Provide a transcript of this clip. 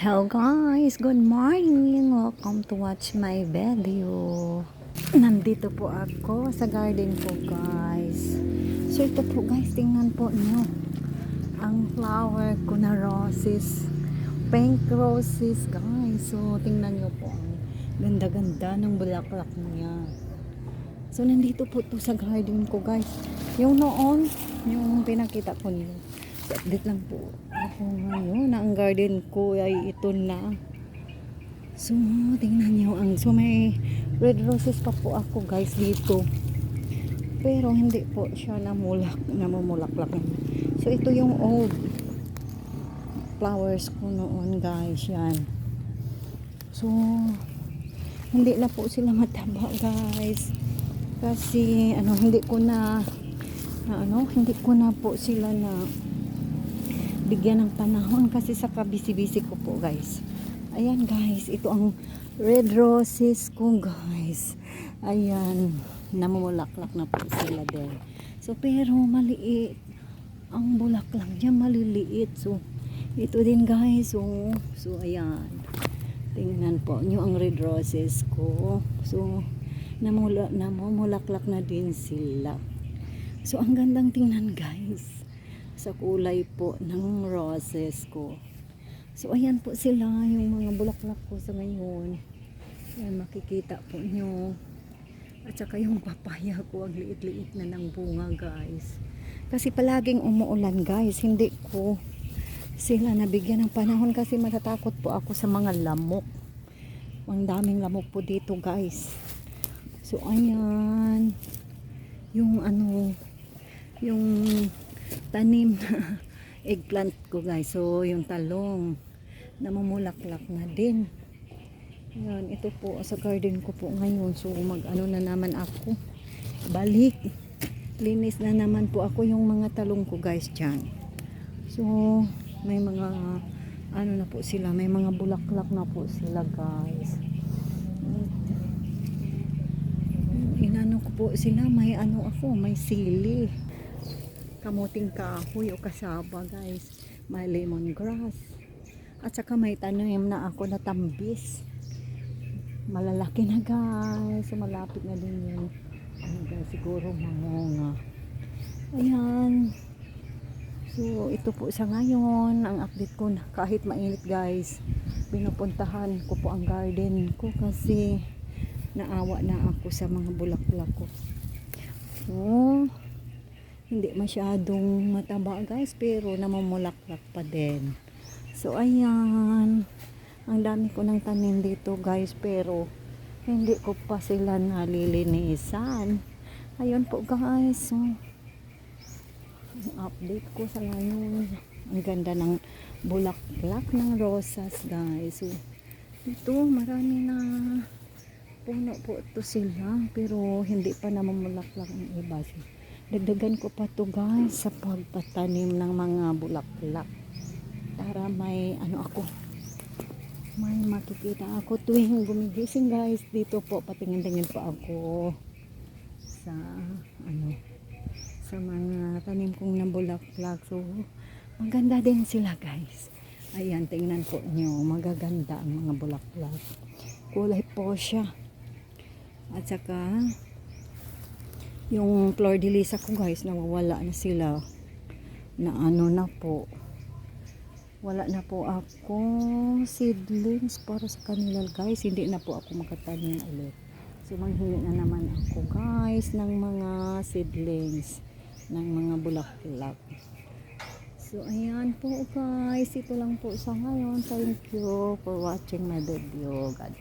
Hello guys, good morning. Welcome to watch my video. Nandito po ako sa garden ko guys. So ito po guys, tingnan po niyo ang flower ko na roses. Pink roses guys. So tingnan niyo po ang ganda-ganda ng bulaklak niya. So nandito po to sa garden ko guys. Yung noon, yung pinakita ko niyo. Update lang po ako ngayon na ang garden ko ay ito na. So tingnan nyo so may red roses pa po ako guys dito, pero hindi po siya namumulaklak. So ito yung old flowers ko noon guys, yan. So hindi na po sila mataba guys, kasi hindi ko na po sila na bigyan ng panahon kasi sa kabisi-bisi ko po guys. Ayan guys, ito ang red roses ko guys. Ayan, namumulaklak na po sila din. So pero maliit ang bulaklak niya, maliliit. So ito din guys. So ayan, tingnan po nyo ang red roses ko. So namumulaklak na din sila. So ang gandang tingnan guys sa kulay po ng roses ko. So ayan po sila yung mga bulaklak ko sa ngayon. Ayan, makikita po nyo. At saka yung papaya ko, ang liit-liit na ng bunga guys. Kasi palaging umuulan guys, hindi ko sila nabigyan ng panahon kasi matatakot po ako sa mga lamok. Ang daming lamok po dito guys. So ayan, yung yung tanim na eggplant ko guys. So yung talong namumulaklak na din. Ayan, ito po sa garden ko po ngayon. So na naman ako, balik linis na naman po ako yung mga talong ko guys dyan. So may mga na po sila, may mga bulaklak na po sila guys. Inano ko po sila, may may sili, kamuting kahoy o kasaba guys, may lemongrass, at saka may tanim na ako na tambis, malalaki na guys. So malapit na din yun guys, siguro mamunga. Ayan, so ito po sa ngayon ang update ko na kahit mainit guys, pinupuntahan ko po ang garden ko kasi naawa na ako sa mga bulaklak ko. So hindi masyadong mataba guys, pero namumulaklak pa din. So ayan, ang dami ko ng tanim dito guys, pero hindi ko pa sila nalilinisan. Ayun po guys, so update ko sa ngayon. Ang ganda ng bulaklak ng rosas guys. So ito marami na puno po ito sila, pero hindi pa namumulaklak ang iba. So, dagdagan ko pa to guys sa pagpatanim ng mga bulaklak para may may makikita ako tuwing gumigising guys. Dito po patingin-tingin pa ako sa sa mga tanim kong na bulaklak. So maganda din sila guys. Ayan, tingnan po nyo, magaganda ang mga bulaklak, kulay po siya. At saka yung flor de lis ko guys, nawawala na sila na na po, wala na po ako seedlings para sa kanila guys. Hindi na po ako makatanim ulit. So manghingi na naman ako guys ng mga seedlings ng mga bulaklak. So ayan po guys, ito lang po sa ngayon. Thank you for watching my video. God